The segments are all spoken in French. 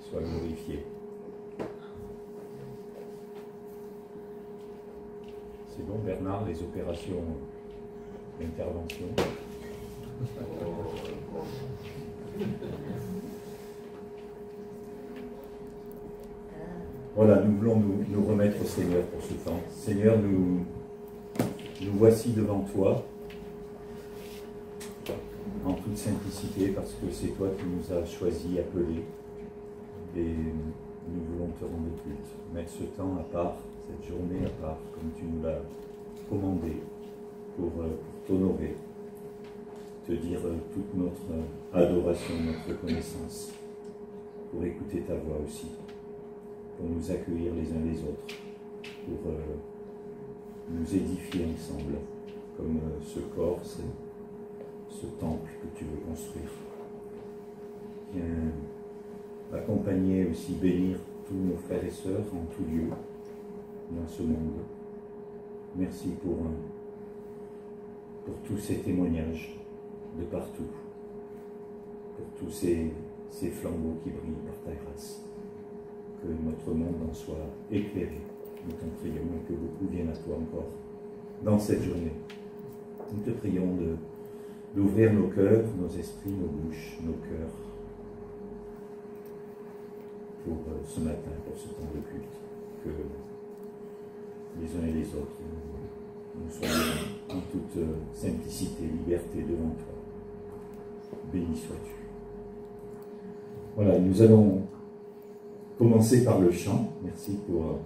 soit glorifié. C'est bon, Bernard, les opérations d'intervention. Voilà, nous voulons nous remettre au Seigneur pour ce temps. Seigneur, nous voici devant toi, en toute simplicité, parce que c'est toi qui nous as choisis, appelés, et nous voulons te rendre culte. Mettre ce temps à part, cette journée à part, comme tu nous l'as commandé, pour t'honorer, te dire toute notre adoration, notre reconnaissance, pour écouter ta voix aussi, pour nous accueillir les uns les autres, pour nous édifier ensemble, comme ce corps, ce temple que tu veux construire. Viens accompagner aussi, bénir tous nos frères et sœurs en tout lieu dans ce monde. Merci pour tous ces témoignages de partout, pour tous ces flambeaux qui brillent par ta grâce. Que notre monde en soit éclairé. Nous t'en prions et que beaucoup viennent à toi encore dans cette journée. Nous te prions d'ouvrir nos cœurs, nos esprits, nos bouches, nos cœurs pour ce matin, pour ce temps de culte. Que les uns et les autres, nous soyons en toute simplicité, liberté devant toi. Béni sois-tu. Voilà, nous allons commencer par le chant. Merci pour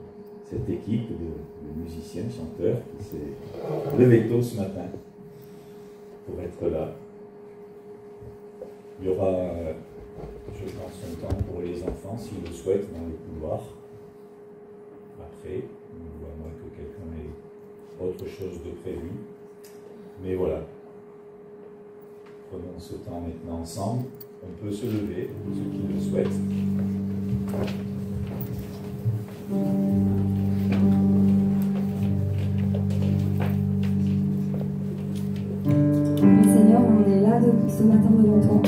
cette équipe de musiciens, chanteurs qui s'est levé tôt ce matin pour être là. Il y aura, je pense, un temps pour les enfants, s'ils le souhaitent, dans le couloir. Après, à moins que quelqu'un ait autre chose de prévu. Mais voilà. Prenons ce temps maintenant ensemble. On peut se lever, pour ceux qui le souhaitent. Seigneur, on est là ce matin devant toi.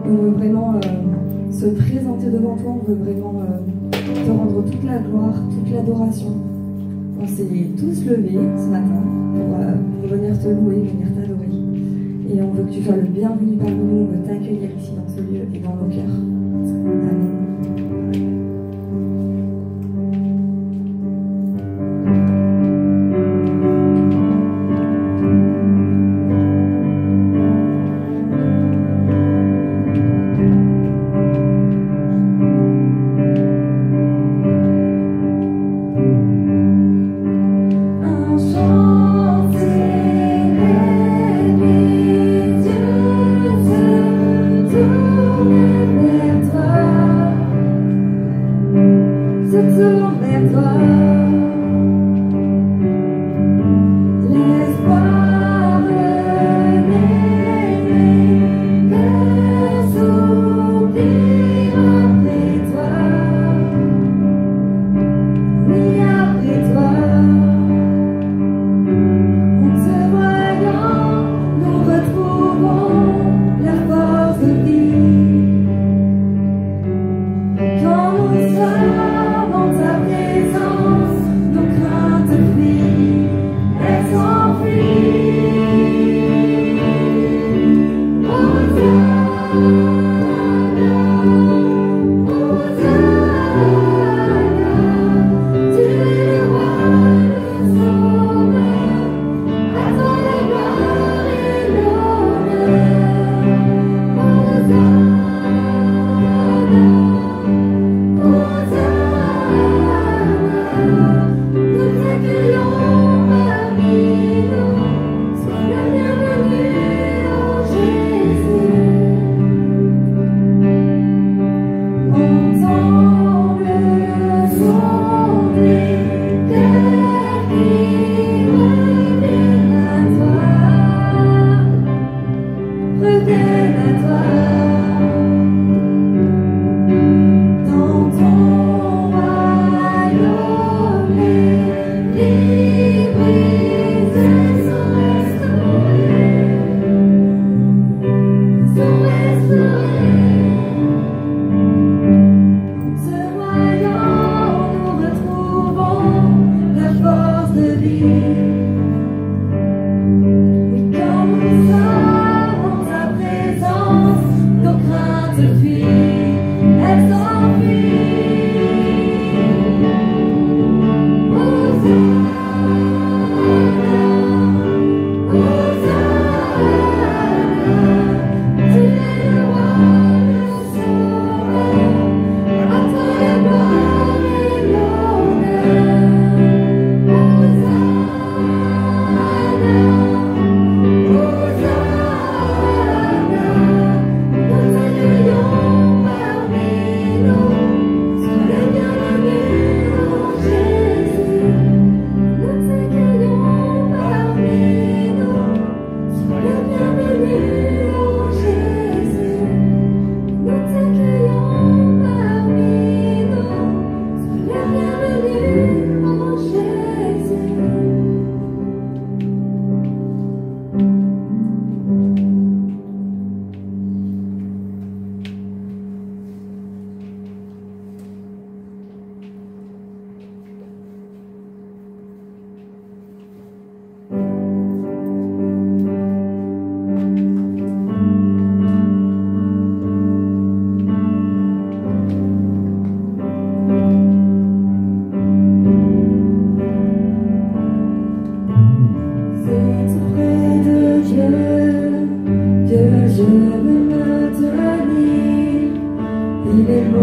On veut vraiment se présenter devant toi, on veut vraiment te rendre toute la gloire, toute l'adoration. On s'est tous levés ce matin pour venir te louer, venir t'adorer. Et on veut que tu sois le bienvenu parmi nous, on veut t'accueillir ici dans ce lieu et dans nos cœurs. Amen. Enchanté, Dieu,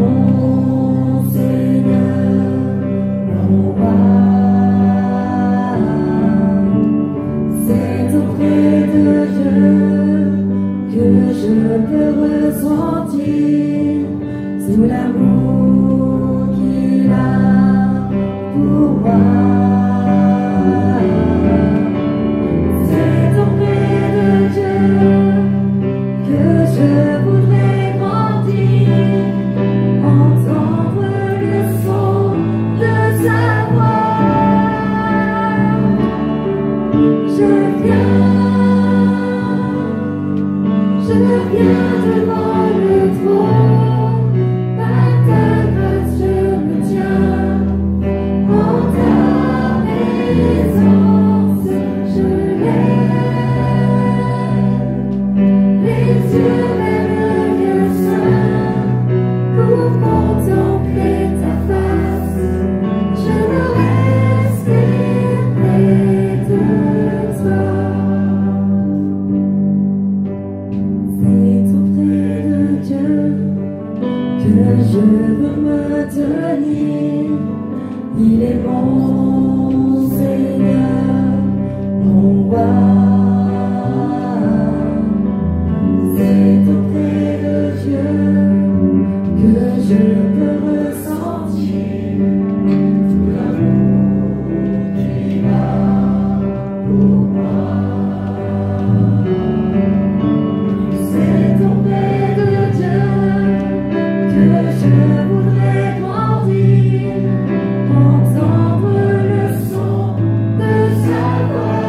mon Seigneur, mon roi. C'est auprès de Dieu que je peux ressentir tout l'amour qu'il a pour moi. C'est auprès de Dieu que je voudrais grandir, entendre le son de sa voix. Je viens devant le trône, par ta grâce je me tiens, en ta présence je lève les yeux vers le lieu saint, pour contempler ta face, je veux rester près de toi. Que je veux me tenir, il est mon Seigneur, mon roi. C'est auprès de Dieu que je peux ressentir tout l'amour qu'il a pour moi. C'est auprès de Dieu que je voudrais grandir, entendre le son de sa voix.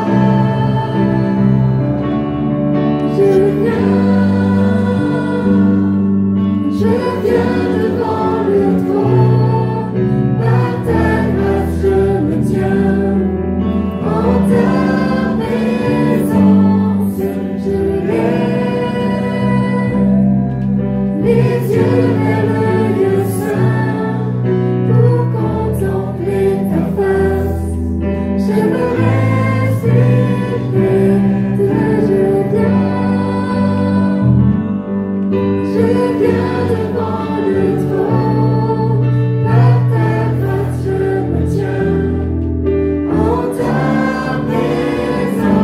Je viens devant le trône, par ta grâce je me tiens, en ta présence je lève les yeux vers le lieu saint, pour contempler ta face, je veux rester près de je viens devant le trône, par ta grâce je me tiens, en ta présence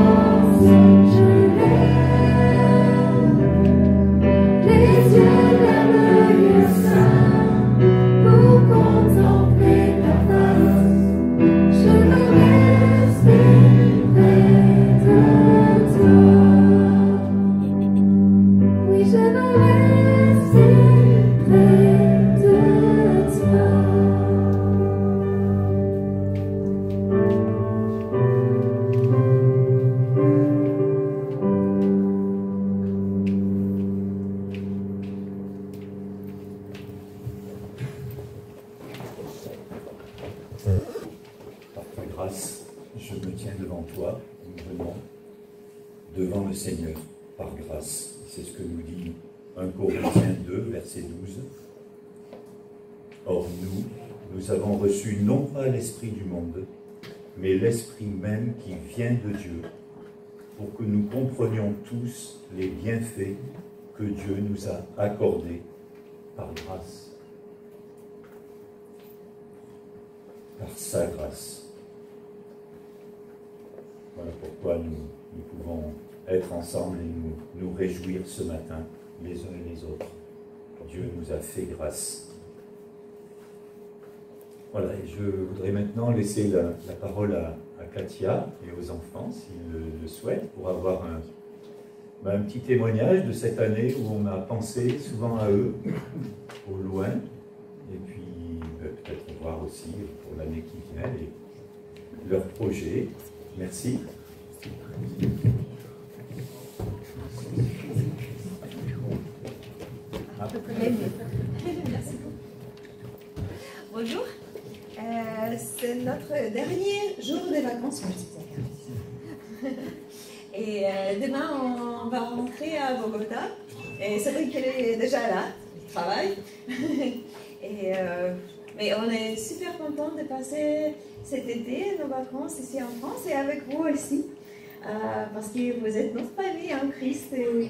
je lève les yeux vers le lieu saint, pour contempler ta face, je veux rester près de toi. Oui, je veux rester près de toi. Par ta grâce, je me tiens devant toi, nous venons devant le Seigneur, par grâce. C'est ce que nous dit 1 Corinthiens 2, verset 12. Or nous avons reçu non pas l'esprit du monde, mais l'esprit même qui vient de Dieu, pour que nous comprenions tous les bienfaits que Dieu nous a accordés par grâce. Par sa grâce. Voilà pourquoi nous pouvons être ensemble et nous réjouir ce matin, les uns et les autres. Dieu nous a fait grâce. Voilà, et je voudrais maintenant laisser la parole à Katia et aux enfants, s'ils le souhaitent, pour avoir un petit témoignage de cette année où on a pensé souvent à eux, au loin, et puis peut-être voir aussi pour l'année qui vient leurs projets. Merci. Merci. Bonjour. C'est notre dernier jour de vacances. Et demain, on va rentrer à Bogota. Et c'est vrai qu'elle est déjà là, elle travaille. Mais on est super contents de passer cet été nos vacances ici en France et avec vous aussi. Parce que vous êtes notre famille en Christ. Et,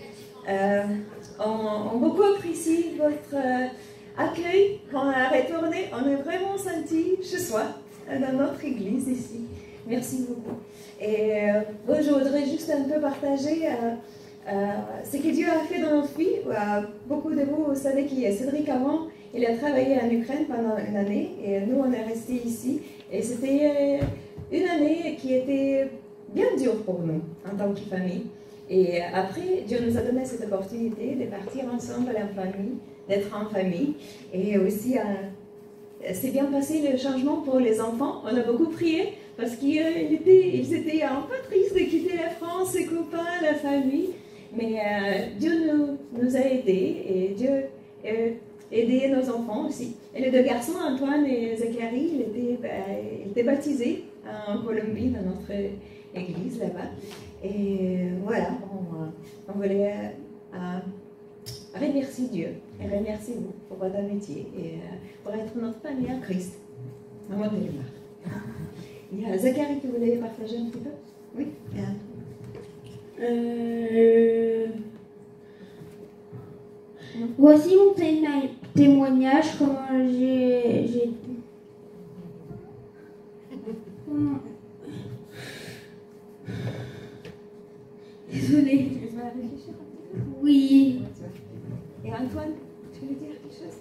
on beaucoup apprécie votre accueil. Quand on a retourné, on est vraiment senti chez soi, dans notre église ici. Merci beaucoup. Et je voudrais juste un peu partager ce que Dieu a fait dans notre vie. Beaucoup de vous savez qui est Cédric avant. Il a travaillé en Ukraine pendant une année et nous on est restés ici. Et c'était une année qui était bien dure pour nous en tant que famille. Et après, Dieu nous a donné cette opportunité de partir ensemble en famille, d'être en famille. Et aussi, c'est bien passé le changement pour les enfants. On a beaucoup prié parce qu'ils étaient un peu tristes de quitter la France, ses copains, la famille. Mais Dieu nous a aidés et Dieu a aidé nos enfants aussi. Et les deux garçons, Antoine et Zachary, ils étaient baptisés en Colombie, dans notre église là-bas. Et voilà, on voulait remercier Dieu et remercier vous pour votre métier et pour être notre famille en Christ. Maman Télémar. Il y a Zachary qui voulait partager un petit peu. Oui, bien. Voici mon témoignage, comment j'ai... Désolée. Tu vas réfléchir un petit peu? Oui. Et Antoine, tu veux dire quelque chose?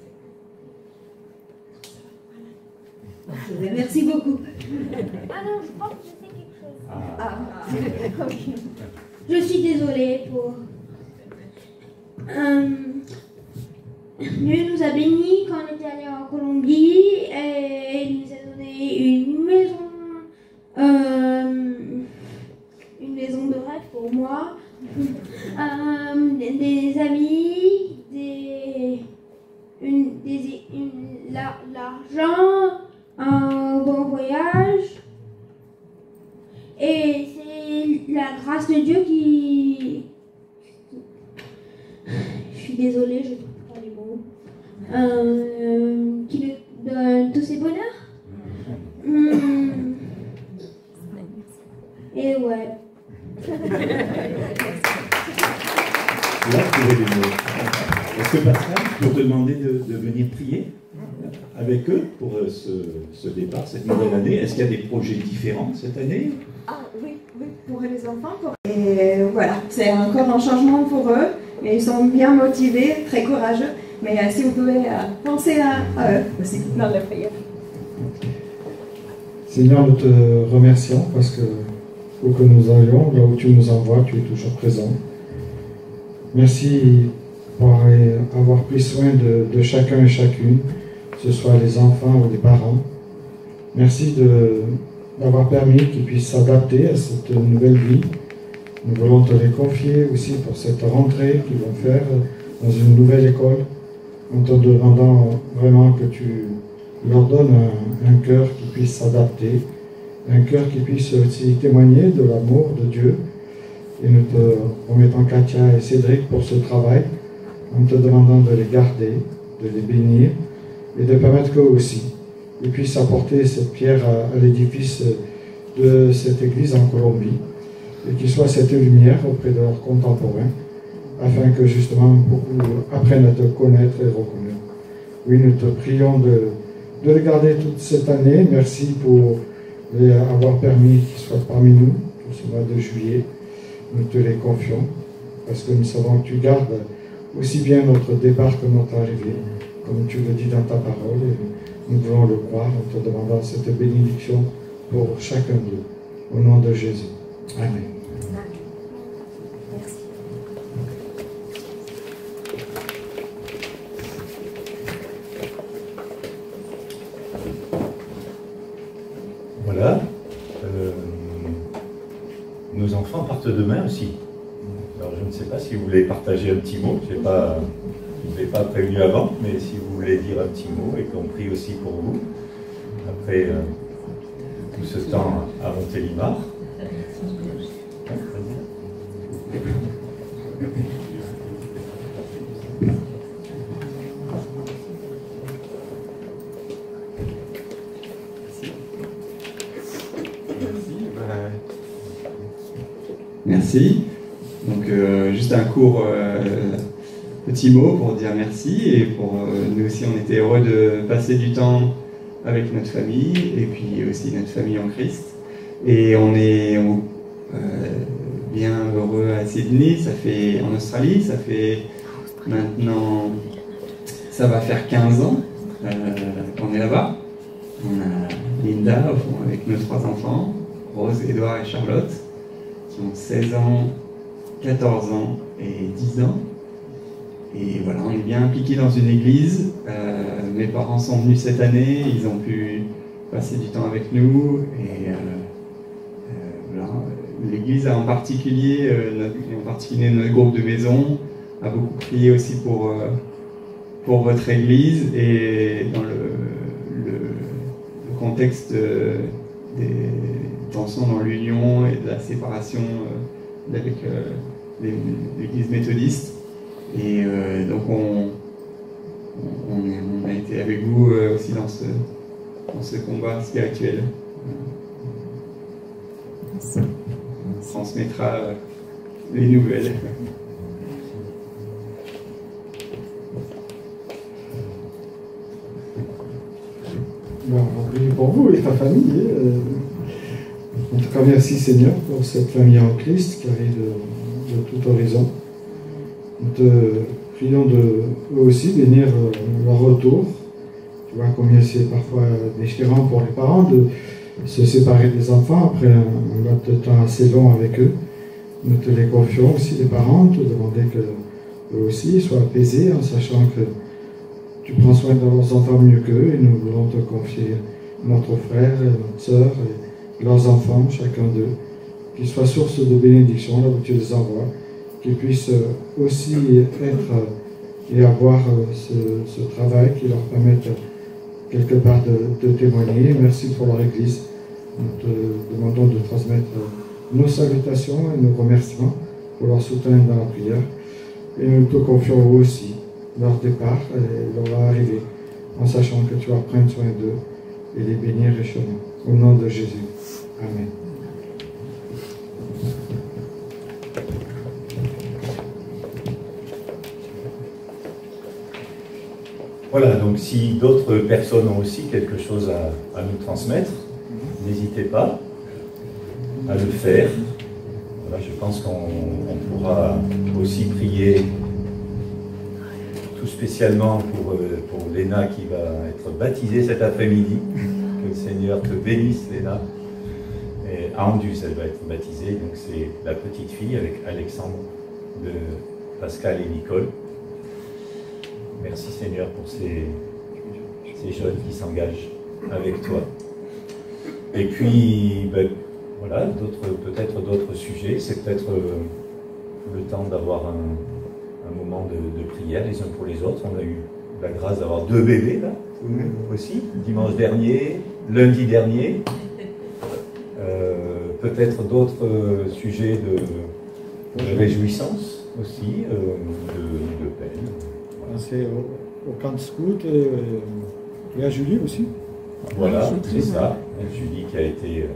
Voilà. Merci beaucoup. Ah non, je pense que je sais quelque chose. Ah, ok. Je suis désolée pour... Dieu nous a bénis quand on était allé en Colombie et il nous a donné une maison de rêve pour moi, des amis, l'argent, un bon voyage. Et c'est la grâce de Dieu qui... Je suis désolée, je ne trouve pas les mots. Qui nous donne tous ces bonheurs. Et ouais. Là, trouver les mots. Est-ce que Pascal, je peux te demander de venir prier avec eux pour ce départ, cette nouvelle année? Est-ce qu'il y a des projets différents cette année? Ah oui, pour les enfants. Et voilà, c'est encore un changement pour eux. Et ils sont bien motivés, très courageux. Mais si vous pouvez penser à eux aussi dans la prière. Seigneur, nous te remercions parce que où que nous allions, là où tu nous envoies, tu es toujours présent. Merci pour avoir pris soin de chacun et chacune, que ce soit les enfants ou les parents. Merci d'avoir permis qu'ils puissent s'adapter à cette nouvelle vie. Nous voulons te les confier aussi pour cette rentrée qu'ils vont faire dans une nouvelle école, en te demandant vraiment que tu leur donnes un cœur qui puisse s'adapter, un cœur qui puisse aussi témoigner de l'amour de Dieu. Et nous te remettons Katia et Cédric pour ce travail, en te demandant de les garder, de les bénir, et de permettre qu'eux aussi, ils puissent apporter cette pierre à l'édifice de cette église en Colombie, et qu'ils soient cette lumière auprès de leurs contemporains, afin que justement beaucoup apprennent à te connaître et reconnaître. Oui, nous te prions de les garder toute cette année. Merci pour avoir permis qu'ils soient parmi nous pour ce mois de juillet. Nous te les confions, parce que nous savons que tu gardes aussi bien notre départ que notre arrivée, comme tu le dis dans ta parole, et nous voulons le croire en te demandant cette bénédiction pour chacun d'eux. Au nom de Jésus. Amen. Merci. Voilà. Nos enfants partent demain aussi. Alors je ne sais pas si vous voulez partager un petit mot. Je ne vous ai pas prévenu avant, mais si vous voulez dire un petit mot et qu'on prie aussi pour vous, après tout ce temps à Montélimar. Merci. Donc, juste un court petit mot pour dire merci. Et pour nous aussi, on était heureux de passer du temps avec notre famille et puis aussi notre famille en Christ. Et on est bien heureux à Sydney, en Australie, ça fait maintenant, ça va faire 15 ans qu'on est là-bas. On a Linda au fond, avec nos 3 enfants, Rose, Édouard et Charlotte, qui ont 16 ans, 14 ans et 10 ans. Et voilà, on est bien impliqués dans une église. Mes parents sont venus cette année, ils ont pu passer du temps avec nous. Et voilà, l'église en particulier notre groupe de maison, a beaucoup prié aussi pour votre église. Et dans le contexte des tensions dans l'union et de la séparation avec l'église méthodiste. Et donc on a été avec vous aussi dans ce combat spirituel. On transmettra les nouvelles. Bon, on prie pour vous et ta famille. En tout cas, merci Seigneur pour cette famille en Christ qui arrive de tout horizon. Nous te prions eux aussi bénir leur retour. Tu vois combien c'est parfois déchirant pour les parents de se séparer des enfants après un laps de temps assez long avec eux. Nous te les confions aussi, les parents, te demander qu'eux aussi soient apaisés en sachant que tu prends soin de leurs enfants mieux qu'eux et nous voulons te confier notre frère, notre sœur et leurs enfants, chacun d'eux, qu'ils soient source de bénédiction là où tu les envoies, qu'ils puissent aussi être et avoir ce travail qui leur permette quelque part de témoigner. Merci pour leur Église. Nous te demandons de transmettre nos salutations et nos remerciements pour leur soutien dans la prière. Et nous te confions aussi leur départ et leur arrivée, en sachant que tu vas prendre soin d'eux et les bénir richement. Au nom de Jésus. Amen. Voilà, donc si d'autres personnes ont aussi quelque chose à nous transmettre, n'hésitez pas à le faire. Voilà, je pense qu'on pourra aussi prier tout spécialement pour Léna qui va être baptisée cet après-midi. Que le Seigneur te bénisse, Léna. Et à Andus, elle va être baptisée, donc c'est la petite fille avec Alexandre de Pascal et Nicole. Merci Seigneur pour ces jeunes qui s'engagent avec toi. Et puis, ben, voilà, peut-être d'autres sujets. C'est peut-être le temps d'avoir un moment de prière les uns pour les autres. On a eu la grâce d'avoir 2 bébés là, aussi, dimanche dernier, lundi dernier. Peut-être d'autres sujets de réjouissance aussi, de peine. C'est au camp de scout et à Julie aussi. Voilà, c'est ça. Julie qui a été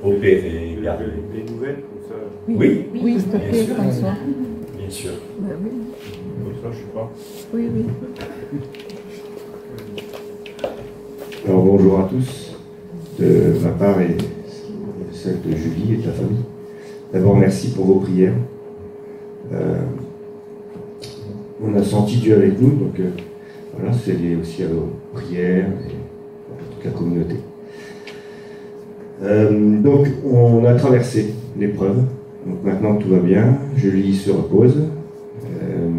opérée, gardée. Les nouvelles, comme ça. Oui, oui, s'il te plaît, François. Bien sûr. Ben oui. Comme ça, je sais pas. Oui, oui. Alors bonjour à tous, de ma part et celle de Julie et de ta famille. D'abord merci pour vos prières. On a senti Dieu avec nous, donc voilà, c'est lié aussi à vos prières et à toute la communauté. Donc on a traversé l'épreuve, donc maintenant tout va bien, Julie se repose,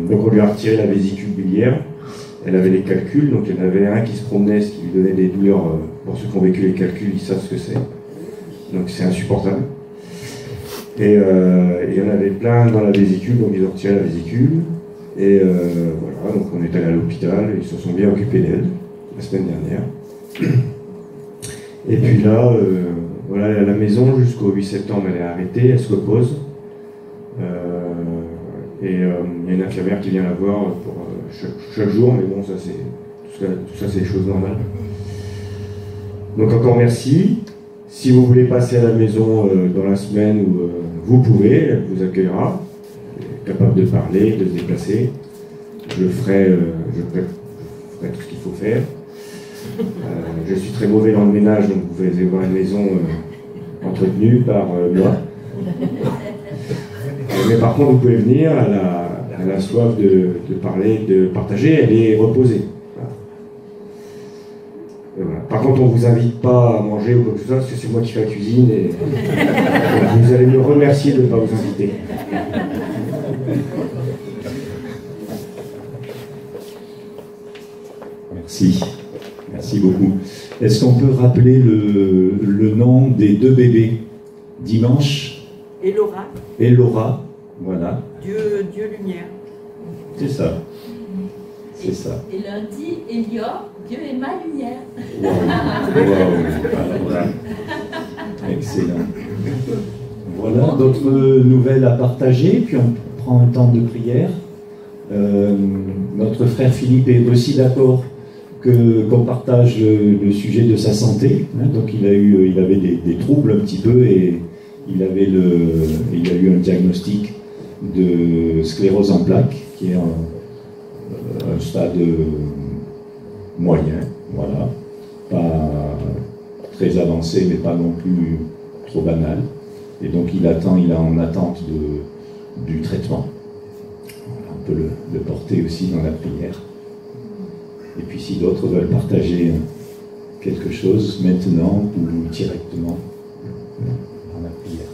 donc on lui a retiré la vésicule biliaire, elle avait des calculs, donc il y en avait un qui se promenait, ce qui lui donnait des douleurs, pour ceux qui ont vécu les calculs, ils savent ce que c'est, donc c'est insupportable. Et il y en avait plein dans la vésicule, donc ils ont retiré la vésicule. Et voilà, donc on est allé à l'hôpital, ils se sont bien occupés d'elle la semaine dernière. Et puis là, voilà, elle est à la maison jusqu'au 8 septembre, elle est arrêtée, elle se repose. Et il y a une infirmière qui vient la voir pour chaque jour, mais bon, ça c'est tout ça c'est des choses normales. Donc encore merci. Si vous voulez passer à la maison dans la semaine, vous pouvez, elle vous accueillera. Capable de parler, de se déplacer. Je je ferai tout ce qu'il faut faire. Je suis très mauvais dans le ménage, donc vous allez voir une maison entretenue par moi. Mais par contre, vous pouvez venir, elle a soif de parler, de partager, elle est reposée. Voilà. Par contre, on ne vous invite pas à manger ou quoi que ce soit, parce que c'est moi qui fais la cuisine et voilà, vous allez me remercier de ne pas vous inviter. Merci. Merci beaucoup. Est-ce qu'on peut rappeler le nom des deux bébés? Dimanche et Laura, voilà. Dieu Lumière. C'est ça. C'est ça. Et lundi, Elior, Dieu est ma lumière. Wow. Excellent. Voilà, d'autres nouvelles à partager, puis on prend un temps de prière. Notre frère Philippe est aussi d'accord qu'on partage le sujet de sa santé. Donc il avait des troubles un petit peu et il a eu un diagnostic de sclérose en plaques, qui est un stade moyen, voilà, pas très avancé, mais pas non plus trop banal. Et donc il est en attente du traitement. Voilà, on peut le porter aussi dans la prière. Et puis si d'autres veulent partager quelque chose maintenant ou directement dans la prière.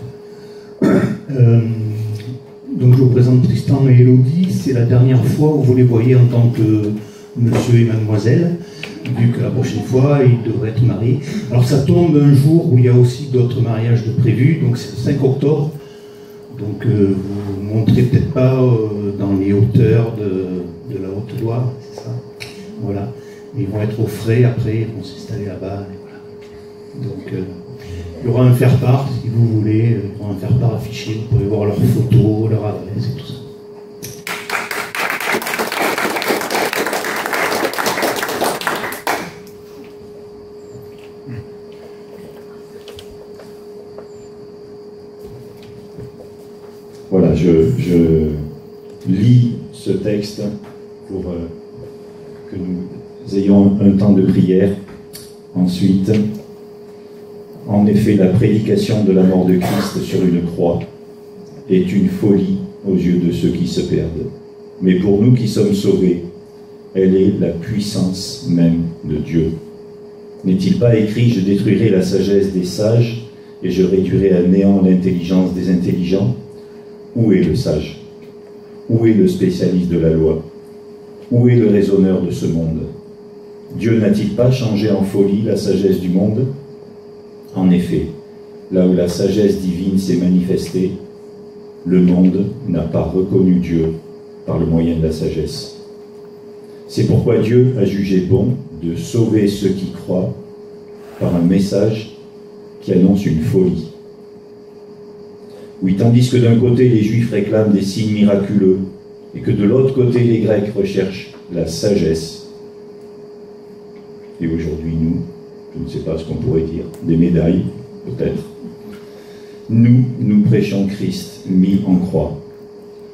Donc je vous présente Tristan et Elodie, c'est la dernière fois où vous les voyez en tant que monsieur et mademoiselle, vu que la prochaine fois ils devraient être mariés. Alors ça tombe un jour où il y a aussi d'autres mariages de prévus, donc c'est le 5 octobre, donc vous ne montrez peut-être pas dans les hauteurs de la Haute-Loire, c'est ça, voilà. Ils vont être au frais après, ils vont s'installer là-bas, et voilà. Donc il y aura un faire-part, si vous voulez, il y aura un faire-part affiché, vous pouvez voir leurs photos, leur adresse et tout ça. Voilà, je lis ce texte pour que nous ayons un temps de prière. Ensuite, en effet, la prédication de la mort de Christ sur une croix est une folie aux yeux de ceux qui se perdent. Mais pour nous qui sommes sauvés, elle est la puissance même de Dieu. N'est-il pas écrit « Je détruirai la sagesse des sages et je réduirai à néant l'intelligence des intelligents » Où est le sage? Où est le spécialiste de la loi? Où est le raisonneur de ce monde? Dieu n'a-t-il pas changé en folie la sagesse du monde? En effet, là où la sagesse divine s'est manifestée, le monde n'a pas reconnu Dieu par le moyen de la sagesse. C'est pourquoi Dieu a jugé bon de sauver ceux qui croient par un message qui annonce une folie. Oui, tandis que d'un côté les Juifs réclament des signes miraculeux et que de l'autre côté les Grecs recherchent la sagesse. Et aujourd'hui, nous, je ne sais pas ce qu'on pourrait dire, des médailles, peut-être. Nous prêchons Christ mis en croix,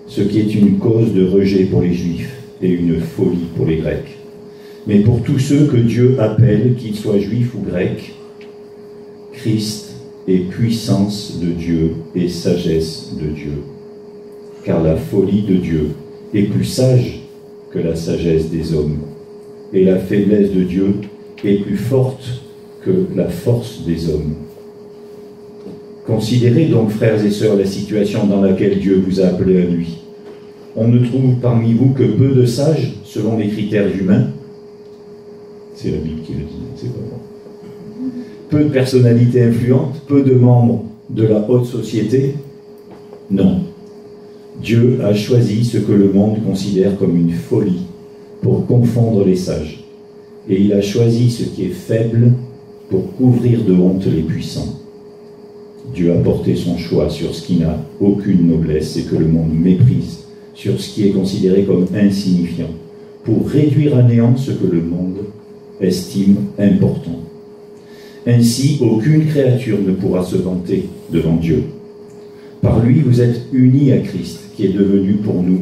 ce qui est une cause de rejet pour les Juifs et une folie pour les Grecs. Mais pour tous ceux que Dieu appelle, qu'ils soient Juifs ou Grecs, Christ est puissance de Dieu et sagesse de Dieu. Car la folie de Dieu est plus sage que la sagesse des hommes, et la faiblesse de Dieu est plus forte que la force des hommes. Considérez donc, frères et sœurs, la situation dans laquelle Dieu vous a appelé à lui. On ne trouve parmi vous que peu de sages, selon les critères humains. C'est la Bible qui le dit, c'est pas moi. Peu de personnalités influentes, peu de membres de la haute société. Non. Dieu a choisi ce que le monde considère comme une folie pour confondre les sages. Et il a choisi ce qui est faible pour couvrir de honte les puissants. Dieu a porté son choix sur ce qui n'a aucune noblesse et que le monde méprise, sur ce qui est considéré comme insignifiant, pour réduire à néant ce que le monde estime important. Ainsi, aucune créature ne pourra se vanter devant Dieu. Par lui, vous êtes unis à Christ, qui est devenu pour nous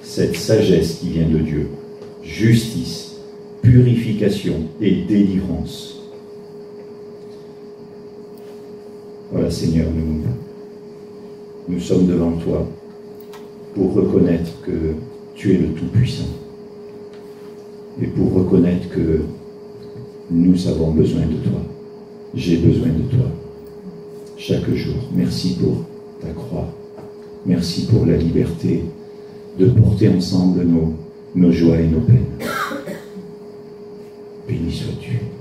cette sagesse qui vient de Dieu, justice, purification et délivrance. Voilà, Seigneur, nous sommes devant toi pour reconnaître que tu es le Tout-Puissant et pour reconnaître que nous avons besoin de toi. J'ai besoin de toi chaque jour. Merci pour ta croix. Merci pour la liberté de porter ensemble nos joies et nos peines. Béni sois-tu.